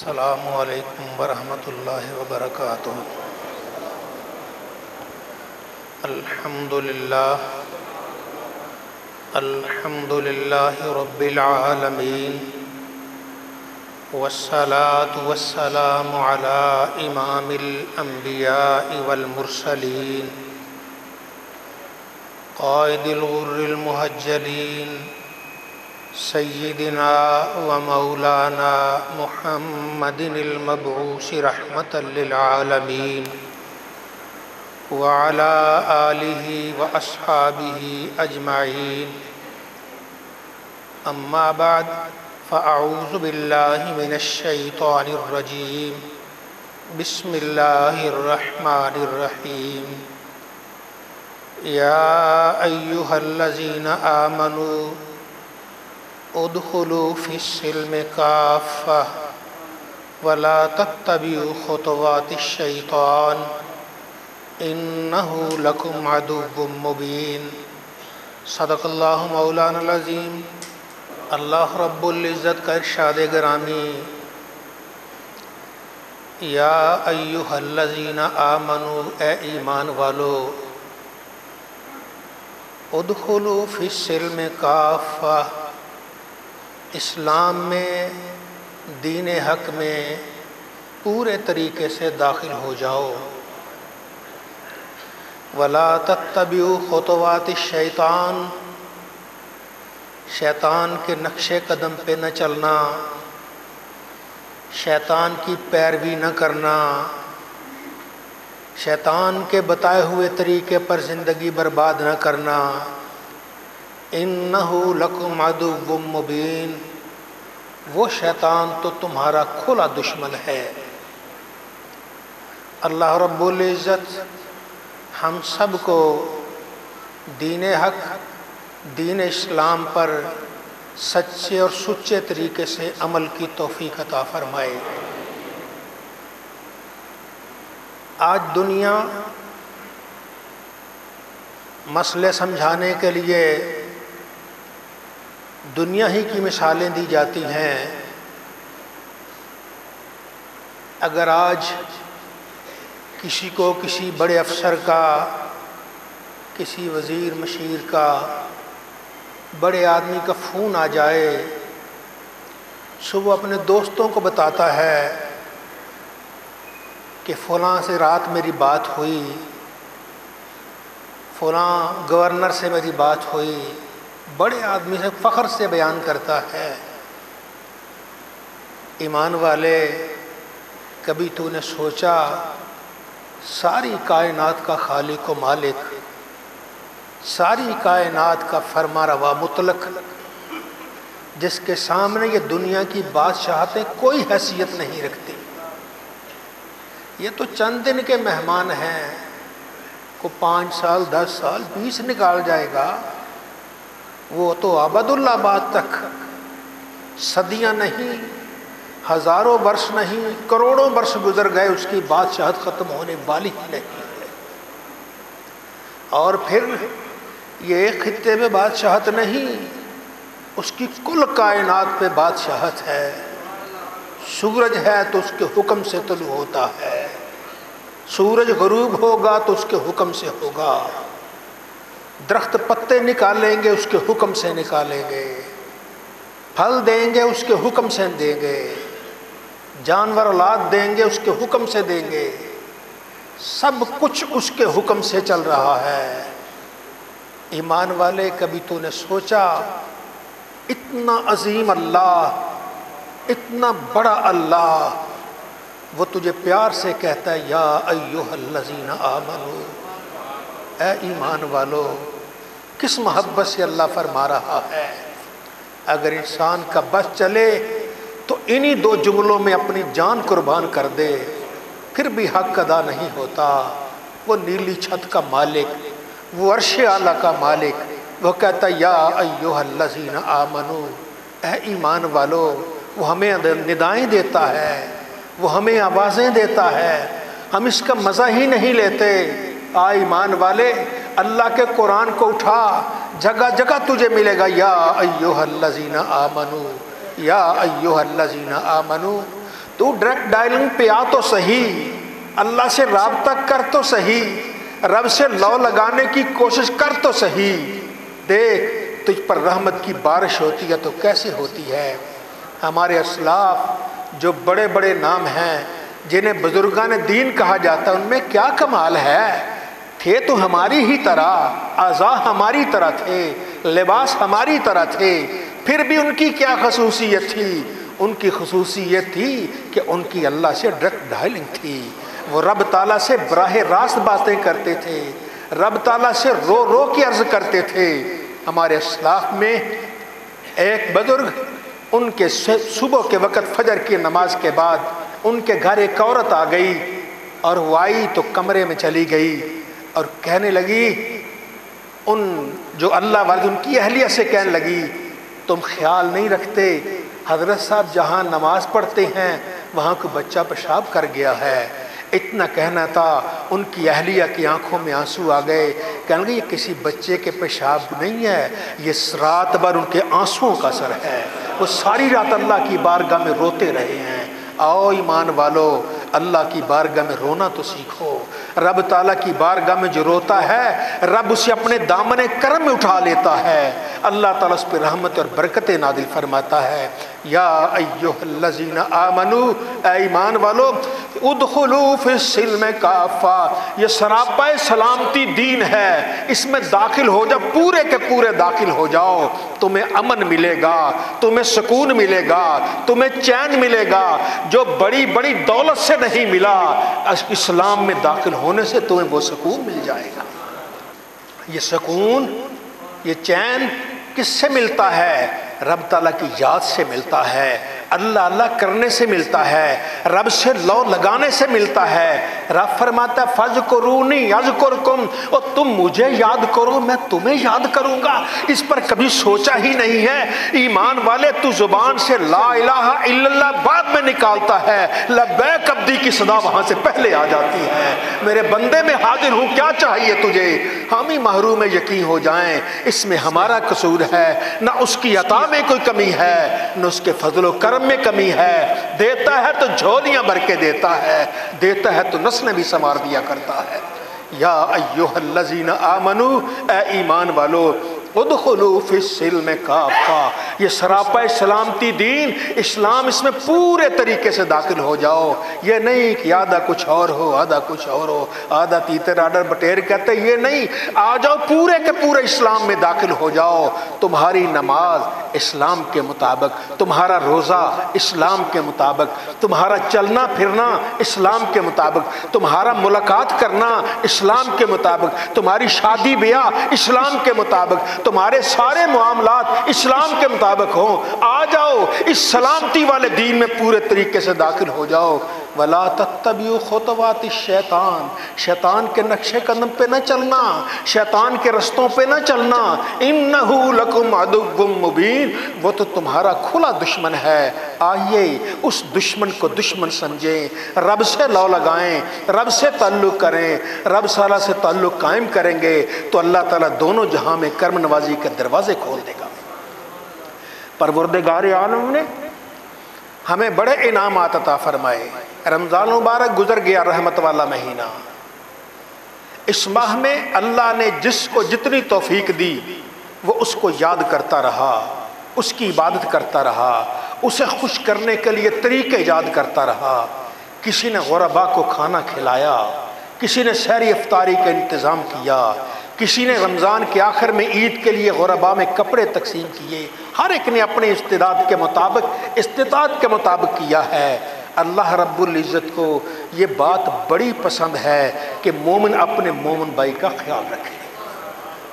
السلام علیکم ورحمۃ اللہ وبرکاتہ۔ الحمد للہ رب العالمین، والصلاة والسلام علی امام الانبیاء والمرسلین، قائد الغر المحجلین، سیدنا و مولانا محمد المبعوث رحمة للعالمین، وعلى آلہ واصحابہ اجمعین، اما بعد فاعوذ باللہ من الشیطان الرجیم، بسم اللہ الرحمن الرحیم۔ یا ایہا الذین آمنوا ادخلوا فی السلم کافہ ولا تتبعوا خطوات الشیطان انہ لکم عدو مبین۔ صدق اللہ مولانا العظیم۔ اللہ رب العزت کا ارشاد گرامی، یا ایہا الذین آمنوا، اے ایمان والو، ادخلوا فی السلم کافہ، اسلام میں، دین حق میں پورے طریقے سے داخل ہو جاؤ۔ ولا تتبعوا خطوات الشیطان، شیطان کے نقش قدم پہ نہ چلنا، شیطان کی پیروی نہ کرنا، شیطان کے بتائے ہوئے طریقے پر زندگی برباد نہ کرنا۔ انہ لکم عدو مبین، وہ شیطان تو تمہارا کھلا دشمن ہے۔ اللہ رب العزت ہم سب کو دین حق، دین اسلام پر سچے اور سچے طریقے سے عمل کی توفیق عطا فرمائے۔ آج دنیا مسئلے سمجھانے کے لیے دنیا ہی کی مثالیں دی جاتی ہیں۔ اگر آج کسی کو کسی بڑے افسر کا، کسی وزیر مشیر کا، بڑے آدمی کا فون آ جائے، صبح اپنے دوستوں کو بتاتا ہے کہ فلاں سے رات میری بات ہوئی، فلاں گورنر سے میری بات ہوئی، بڑے آدمی سے فخر سے بیان کرتا ہے۔ ایمان والے، کبھی تو نے سوچا ساری کائنات کا خالق و مالک، ساری کائنات کا فرما روا مطلق، جس کے سامنے یہ دنیا کی بادشاہتیں کوئی حیثیت نہیں رکھتی، یہ تو چند دن کے مہمان ہیں، کو 5 سال 10 سال 20 نکال جائے گا، وہ تو ابد الآباد تک، صدیاں نہیں، ہزاروں برس نہیں، کروڑوں برس گزر گئے، اس کی بادشاہت ختم ہونے والی ہی نہیں ہے۔ اور پھر یہ ایک خطے میں بادشاہت نہیں، اس کی کل کائنات پہ بادشاہت ہے۔ سورج ہے تو اس کے حکم سے طلوع ہوتا ہے، سورج غروب ہوگا تو اس کے حکم سے ہوگا، درخت پتے نکالیں گے اس کے حکم سے نکالیں گے، پھل دیں گے اس کے حکم سے دیں گے، جانور اولاد دیں گے اس کے حکم سے دیں گے، سب کچھ اس کے حکم سے چل رہا ہے۔ ایمان والے، کبھی تو نے سوچا اتنا عظیم اللہ، اتنا بڑا اللہ، وہ تجھے پیار سے کہتا ہے یا ایھا الذین آمنو، اے ایمان والو۔ کس محبت سے اللہ فرما رہا ہے؟ اگر انسان کا بس چلے تو انہی 2 جملوں میں اپنی جان قربان کر دے، پھر بھی حق ادا نہیں ہوتا۔ وہ نیلی چھت کا مالک، وہ عرش اعلیٰ کا مالک، وہ کہتا یا ایھا الذین آمنو، اے ایمان والو۔ وہ ہمیں ندائیں دیتا ہے، وہ ہمیں آوازیں دیتا ہے، ہم اس کا مزہ ہی نہیں لیتے۔ آ ایمان والے، اللہ کے قرآن کو اٹھا، جگہ جگہ تجھے ملے گا یا ایھا الذین آمنو، یا ایھا الذین آمنو۔ تو ڈائریکٹ ڈائلنگ پہ آ تو صحیح، اللہ سے رابطہ کر تو صحیح، رب سے لو لگانے کی کوشش کر تو صحیح، دیکھ تجھ پر رحمت کی بارش ہوتی ہے تو کیسے ہوتی ہے۔ ہمارے اسلاف جو بڑے بڑے نام ہیں جنہیں بزرگان دین کہا جاتا ہے، ان میں کیا کمال ہے؟ تھے تو ہماری ہی طرح، اعضاء ہماری طرح تھے، لباس ہماری طرح تھے، پھر بھی ان کی کیا خصوصیت تھی؟ ان کی خصوصیت تھی کہ ان کی اللہ سے ڈائریکٹ ڈائلنگ تھی، وہ رب تعالیٰ سے براہ راست باتیں کرتے تھے، رب تعالیٰ سے رو رو کے عرض کرتے تھے۔ ہمارے اسلاف میں ایک بزرگ، ان کے صبح کے وقت فجر کی نماز کے بعد ان کے گھر ایک عورت آ گئی، اور وہ آئی تو کمرے میں چلی گئی اور کہنے لگی، ان جو اللہ والے ان کی اہلیہ سے کہنے لگی، تم خیال نہیں رکھتے حضرت صاحب جہاں نماز پڑھتے ہیں وہاں کوئی بچہ پیشاب کر گیا ہے۔ اتنا کہنا تھا، ان کی اہلیہ کی آنکھوں میں آنسو آ گئے، کہنے لگے یہ کسی بچے کے پیشاب نہیں ہے، یہ رات بھر ان کے آنسوؤں کا اثر ہے، وہ ساری رات اللہ کی بارگاہ میں روتے رہے ہیں۔ آؤ ایمان والو، اللہ کی بارگاہ میں رونا تو سیکھو۔ رب تعالیٰ کی بارگاہ میں جو روتا ہے، رب اسے اپنے دامن کرم میں اٹھا لیتا ہے، اللہ تعالیٰ اس پہ رحمت اور برکتیں نازل فرماتا ہے۔ یا ایھا الذین آمنوا، اے ایمان والو، ادخلوا فی السلم کافہ، یہ سراپا سلامتی دین ہے، اس میں داخل ہو جاؤ، پورے کے پورے داخل ہو جاؤ، تمہیں امن ملے گا، تمہیں سکون ملے گا، تمہیں چین ملے گا جو بڑی بڑی دولت سے نہیں ملا۔ اسلام میں داخل ہونے سے تمہیں وہ سکون مل جائے گا۔ یہ سکون، یہ چین کس سے ملتا ہے؟ رب تعالیٰ کی یاد سے ملتا ہے، اللہ اللہ کرنے سے ملتا ہے، رب سے لو لگانے سے ملتا ہے۔ رب فرماتا ہے فَاذْكُرُونِي أَذْكُرْكُمْ، اور تم مجھے یاد کرو میں تمہیں یاد کروں گا۔ اس پر کبھی سوچا ہی نہیں ہے؟ ایمان والے، تو زبان سے لا الہ الا اللہ بعد میں نکالتا ہے، لبیک عبدی کی صدا وہاں سے پہلے آ جاتی ہے۔ میرے بندے میں حاضر ہوں، کیا چاہیے تجھے؟ ہم ہی محروم یقین ہو جائیں، اس میں ہمارا قصور ہے، نہ اس کی عطا میں کوئی کمی ہے، نہ اس کے فضل و کرم میں کمی ہے۔ دیتا ہے تو جھولیاں بھر کے دیتا ہے، دیتا ہے تو نسلیں بھی سنوار دیا کرتا ہے۔ یا ایھا الذین آمنوا، اے ایمان والو، ادخلوا فی السلم کافہ، یہ سراپا سلامتی دین اسلام، اس میں پورے طریقے سے داخل ہو جاؤ۔ یہ نہیں کہ آدھا کچھ اور ہو، آدھا کچھ اور ہو، آدھا تیتر آڈر بٹیر کہتے، یہ نہیں، آ جاؤ پورے کے پورے اسلام میں داخل ہو جاؤ۔ تمہاری نماز اسلام کے مطابق، تمہارا روزہ اسلام کے مطابق، تمہارا چلنا پھرنا اسلام کے مطابق، تمہارا ملاقات کرنا اسلام کے مطابق، تمہاری شادی بیاہ اسلام کے مطابق، تمہارے سارے معاملات اسلام کے مطابق ہوں۔ آ جاؤ اس سلامتی والے دین میں پورے طریقے سے داخل ہو جاؤ۔ وَلَا تَتَّبِعُوا خُطُوَاتِ الشَّيْطَانِ، شیطان کے نقشے قدم پہ نہ چلنا، شیطان کے رستوں پہ نہ چلنا۔ إِنَّهُ لَكُمْ عَدُوٌّ مُّبِينٌ، وہ تو تمہارا کھلا دشمن ہے۔ آئیے اس دشمن کو دشمن سمجھیں، رب سے لو لگائیں، رب سے تعلق کریں، رب تعالیٰ سے تعلق قائم کریں گے تو اللہ تعالیٰ دونوں جہاں میں کرم نوازی کے دروازے کھول دے گا۔ پروردگار عالم نے ہمیں بڑے انعامات عطا فرمائے۔ رمضان مبارک گزر گیا، رحمت والا مہینہ۔ اس ماہ میں اللہ نے جس کو جتنی توفیق دی وہ اس کو یاد کرتا رہا، اس کی عبادت کرتا رہا، اسے خوش کرنے کے لیے طریقے ایجاد کرتا رہا۔ کسی نے غربا کو کھانا کھلایا، کسی نے سحری افطاری کا انتظام کیا، کسی نے رمضان کے آخر میں عید کے لیے غربا میں کپڑے تقسیم کیے۔ ہر ایک نے اپنے استطاعت کے مطابق کیا ہے۔ اللہ رب العزت کو یہ بات بڑی پسند ہے کہ مومن اپنے مومن بھائی کا خیال رکھے۔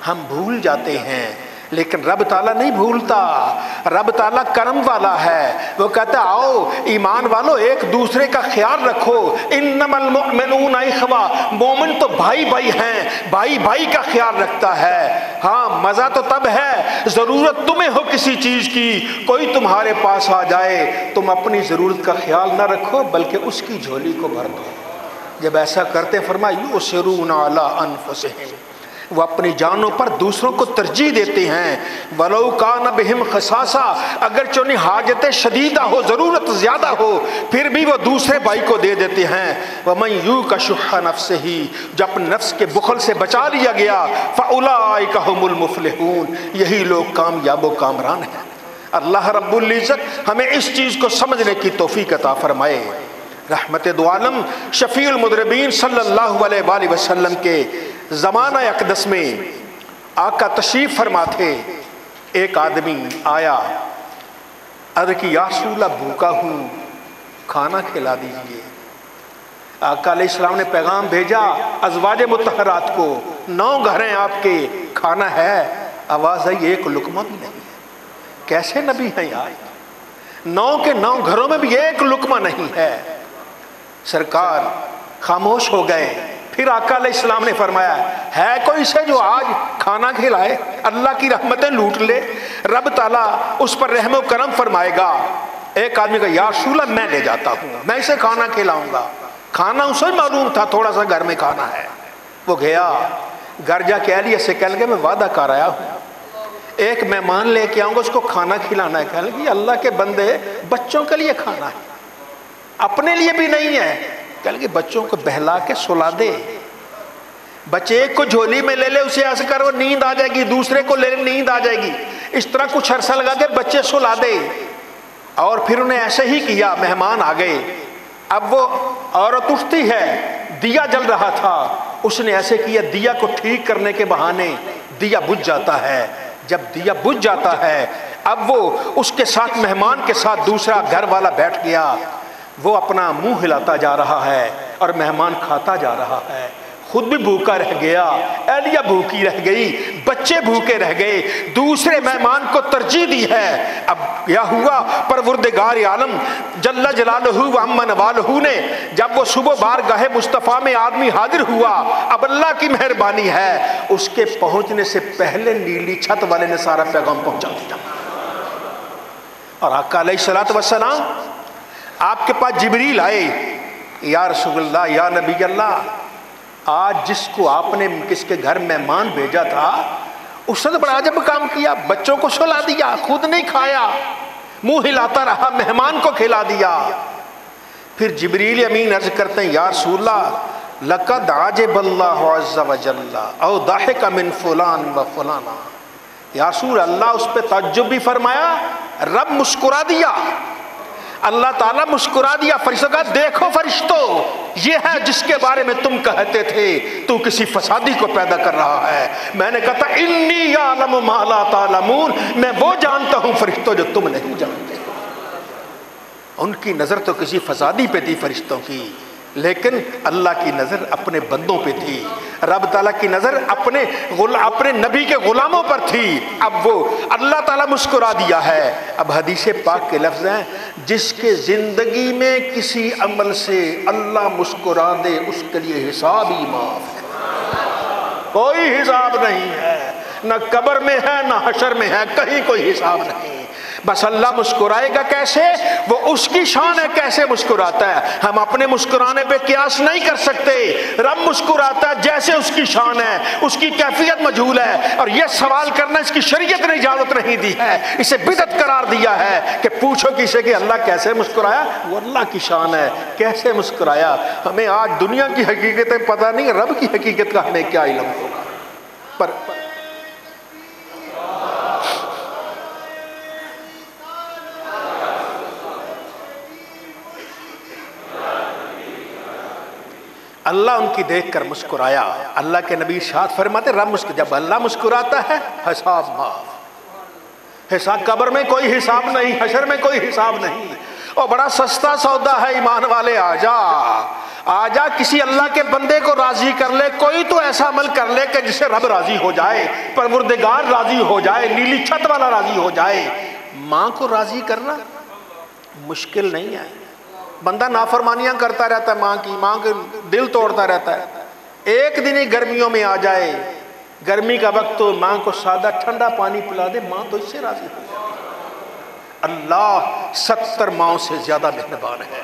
ہم بھول جاتے ہیں لیکن رب تعالیٰ نہیں بھولتا، رب تعالیٰ کرم والا ہے۔ وہ کہتا ہے آؤ ایمان والو ایک دوسرے کا خیال رکھو، انما المؤمنون اخوہ، مومن تو بھائی بھائی ہیں، بھائی بھائی کا خیال رکھتا ہے۔ ہاں مزہ تو تب ہے ضرورت تمہیں ہو کسی چیز کی، کوئی تمہارے پاس آ جائے، تم اپنی ضرورت کا خیال نہ رکھو بلکہ اس کی جھولی کو بھر دو۔ جب ایسا کرتے فرمایا یؤثرون علی انفسہم، وہ اپنی جانوں پر دوسروں کو ترجیح دیتے ہیں. وَلَوْ كَانَ بِهِمْ خَصَاصَةٌ اگرچہ انہیں حاجت شدیدہ ہو، ضرورت زیادہ ہو، پھر بھی وہ دوسرے بھائی کو دے دیتے ہیں. وَمَنْ يُوقَ شُحَّ نَفْسِهِ جو اپنے نفس کے بخل سے بچا لیا گیا، فَأُولَٰئِكَ هُمُ الْمُفْلِحُونَ یہی لوگ کامیاب و کامران ہیں. اللہ رب العزت ہمیں اس چیز کو سمجھنے کی توفیق عطا فرمائے. رحمت دو عالم شفیع المذنبین صلی اللہ علیہ وآلہ وسلم کے زمانہ اقدس میں آقا تشریف فرما تھے. ایک آدمی آیا، عرض کی یا رسول اللہ بھوکا ہوں، کھانا کھلا دیجئے. آقا علیہ السلام نے پیغام بھیجا ازواج مطہرات کو، 9 گھر ہیں آپ کے، کھانا ہے؟ آواز آئی ایک لقمہ بھی نہیں ہے. کیسے نبی ہیں یار؟ 9 کے 9 گھروں میں بھی ایک لقمہ نہیں ہے. سرکار خاموش ہو گئے. پھر آقا علیہ السلام نے فرمایا ہے کوئی سے جو آج کھانا کھلائے، اللہ کی رحمتیں لوٹ لے، رب تعالیٰ اس پر رحم و کرم فرمائے گا. ایک آدمی کا یا رسول اللہ میں لے جاتا ہوں، میں اسے کھانا کھلاؤں گا. کھانا اسے معلوم تھا تھوڑا سا گھر میں کھانا ہے. وہ گیا، گھر جا کے اہلیہ سے کہہ لگے میں وعدہ کر آیا ہوں ایک مہمان لے کے آؤں گا، اس کو کھانا کھلانا ہے. کہہ لگے اللہ کے بندے بچوں کے لیے کھانا ہے، اپنے لیے بھی نہیں ہے. کہ لگے بچوں کو بہلا کے سلا دے. بچے ایک کو جھولی میں لے لے، اسے ایسے کرو نیند آ جائے گی، دوسرے کو لے لے نیند آ جائے گی. اس طرح کچھ عرصہ لگا کے بچے سلا دے. اور پھر انہیں ایسے ہی کیا. مہمان آ گئے. اب وہ عورت اٹھتی ہے، دیا جل رہا تھا، اس نے ایسے کیا دیا کو ٹھیک کرنے کے بہانے دیا بجھ جاتا ہے. جب دیا بجھ جاتا ہے، اب وہ اس کے ساتھ مہمان کے ساتھ دوسرا گھر والا بیٹھ گیا. وہ اپنا منہ ہلاتا جا رہا ہے اور مہمان کھاتا جا رہا ہے. خود بھی بھوکا رہ گیا، اہلیہ بھوکی رہ گئی، بچے بھوکے رہ گئے، دوسرے مہمان کو ترجیح دی ہے. اب کیا ہوا؟ پروردگار عالم جل جلالہ و عم نوالہ نے جب وہ صبح بارگاہ مصطفیٰ میں آدمی حاضر ہوا، اب اللہ کی مہربانی ہے اس کے پہنچنے سے پہلے نیلی چھت والے نے سارا پیغام پہنچا دیا. اور آقا علیہ الصلوۃ والسلام آپ کے پاس جبریل آئے. یا رسول اللہ، یا نبی اللہ، آج جس کو آپ نے کس کے گھر مہمان بھیجا تھا اس نے بڑا عجب کام کیا، بچوں کو سلا دیا، خود نہیں کھایا، منہ ہلاتا رہا، مہمان کو کھلا دیا. پھر جبریل امین عرض کرتے ہیں یا رسول اللہ لقد عجب اللہ عز وجل او ضحک من فلان و فلانا. یا رسول اللہ اس پہ تعجب بھی فرمایا، رب مسکرا دیا، اللہ تعالیٰ مسکرا دیا. فرشتوں کا دیکھو فرشتوں، یہ ہے جس کے بارے میں تم کہتے تھے تو کسی فسادی کو پیدا کر رہا ہے. میں نے کہا تھا انی اعلم ما لا تعلمون، میں وہ جانتا ہوں فرشتوں جو تم نہیں جانتے. ان کی نظر تو کسی فسادی پہ تھی فرشتوں کی، لیکن اللہ کی نظر اپنے بندوں پہ تھی. رب تعالیٰ کی نظر اپنے نبی کے غلاموں پر تھی. اب وہ اللہ تعالیٰ مسکرا دیا ہے. اب حدیث پاک کے لفظ ہیں جس کے زندگی میں کسی عمل سے اللہ مسکرا دے اس کے لیے حساب ہی معاف ہے، کوئی حساب نہیں ہے، نہ قبر میں ہے نہ حشر میں ہے، کہیں کوئی حساب نہیں. بس اللہ مسکرائے گا کیسے؟ وہ اس کی شان ہے کیسے مسکراتا ہے. ہم اپنے مسکرانے پہ قیاس نہیں کر سکتے. رب مسکراتا ہے جیسے اس کی شان ہے، اس کی کیفیت مجہول ہے. اور یہ سوال کرنا اس کی شریعت نے اجازت نہیں دی ہے، اسے بدعت قرار دیا ہے کہ پوچھو کسی کہ اللہ کیسے مسکرایا. وہ اللہ کی شان ہے کیسے مسکرایا. ہمیں آج دنیا کی حقیقتیں پتہ نہیں، رب کی حقیقت کا ہمیں کیا علم ہوگا. پر اللہ ان کی دیکھ کر مسکرایا. اللہ کے نبی ارشاد فرماتے جب اللہ مسکراتا ہے حساب معاف. حساب قبر میں کوئی حساب نہیں، حشر میں کوئی حساب نہیں. اور بڑا سستا سودا ہے ایمان والے، آ جا کسی اللہ کے بندے کو راضی کر لے. کوئی تو ایسا عمل کر لے کہ جس سے رب راضی ہو جائے، پروردگار راضی ہو جائے، نیلی چھت والا راضی ہو جائے. ماں کو راضی کرنا مشکل نہیں ہے. بندہ نافرمانیاں کرتا رہتا ہے، ماں کے دل توڑتا رہتا ہے. ایک دن ہی گرمیوں میں آ جائے، گرمی کا وقت تو ماں کو سادہ ٹھنڈا پانی پلا دے، ماں تو اس سے راضی ہو جائے. اللہ 70 ماؤں سے زیادہ مہربان ہے.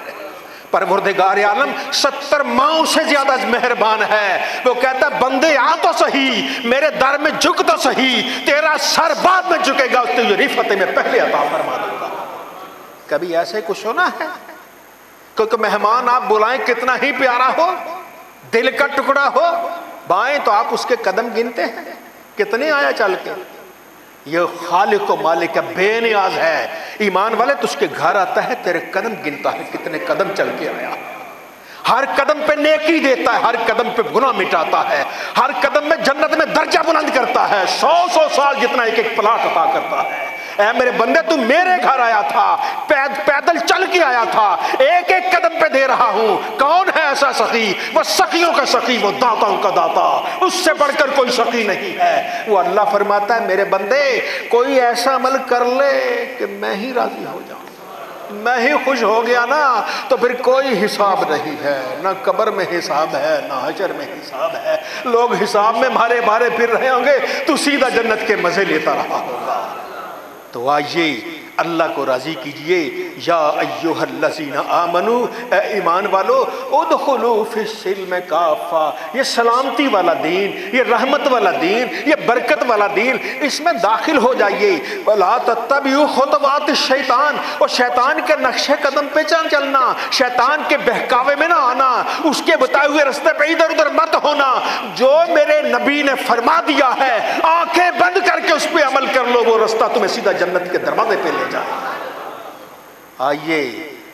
پروردگار عالم 70 ماؤں سے زیادہ مہربان ہے. وہ کہتا ہے بندے آ تو صحیح، میرے در میں جھک تو صحیح، تیرا سر بعد میں جھکے گا، اس تجھے رفعت میں پہلے عطا فرما دوں گا. کبھی ایسے کچھ ہونا ہے؟ کیونکہ مہمان آپ بلائیں کتنا ہی پیارا ہو، دل کا ٹکڑا ہو، بائیں تو آپ اس کے قدم گنتے ہیں کتنے آیا چل کے. یہ خالق و مالک ہے، بے نیاز ہے. ایمان والے تو اس کے گھر آتا ہے، تیرے قدم گنتا ہے کتنے قدم چل کے آیا. ہر قدم پہ نیکی دیتا ہے، ہر قدم پہ گناہ مٹاتا ہے، ہر قدم میں جنت میں درجہ بلند کرتا ہے، 100 سال جتنا ایک ایک پلاٹ عطا کرتا ہے. اے میرے بندے تو میرے گھر آیا تھا، پیدل چل کے آیا تھا، ایک ایک قدم پہ دے رہا ہوں. کون ہے ایسا سخی؟ وہ سخیوں کا سخی، وہ داتاؤں کا داتا، اس سے بڑھ کر کوئی سخی نہیں ہے. وہ اللہ فرماتا ہے میرے بندے کوئی ایسا عمل کر لے کہ میں ہی راضی ہو جاؤں، میں ہی خوش ہو گیا نا، تو پھر کوئی حساب نہیں ہے، نہ قبر میں حساب ہے نہ حشر میں حساب ہے. لوگ حساب میں مارے مارے پھر رہے ہوں گے، تو سیدھا جنت کے مزے لیتا رہا ہوگا. تو آئیے اللہ کو راضی کیجئے. یا ایھا الذین آمنو، اے ایمان والو، ادخلوا فی السلم کافہ. یہ سلامتی والا دین، یہ رحمت والا دین، یہ برکت والا دین، اس میں داخل ہو جائیے. ولا تتبعوا خطوات الشیطان، اور شیطان کے نقش قدم پہ چلنا، شیطان کے بہکاوے میں نہ آنا، اس کے بتائے ہوئے رستے پہ ادھر ادھر مت ہونا. جو میرے نبی نے فرما دیا ہے آنکھیں بند کر کے اس پہ عمل کر لو، وہ رستہ تمہیں سیدھا جنت کے دروازے پہ لے جائے. آئیے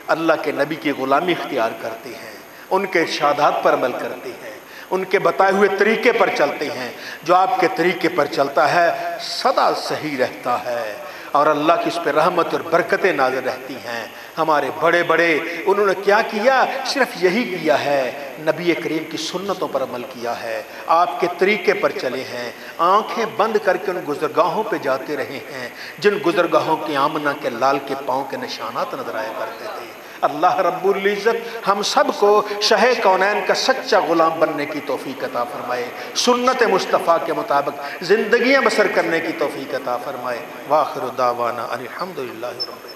اللہ کے نبی کی غلامی اختیار کرتے ہیں، ان کے ارشادات پر عمل کرتے ہیں، ان کے بتائے ہوئے طریقے پر چلتے ہیں. جو آپ کے طریقے پر چلتا ہے سدا صحیح رہتا ہے، اور اللہ کی اس پہ رحمت اور برکتیں نازل رہتی ہیں. ہمارے بڑے بڑے انہوں نے کیا کیا؟ صرف یہی کیا ہے، نبی کریم کی سنتوں پر عمل کیا ہے، آپ کے طریقے پر چلے ہیں، آنکھیں بند کر کے ان گزرگاہوں پہ جاتے رہے ہیں جن گزرگاہوں کے آمنہ کے لال کے پاؤں کے نشانات نظر آیا کرتے تھے. اللہ رب العزت ہم سب کو شاہ کونین کا سچا غلام بننے کی توفیق عطا فرمائے، سنت مصطفیٰ کے مطابق زندگیاں بسر کرنے کی توفیق عطا فرمائے. وآخر دعوانا ان الحمد للہ رب العالمین.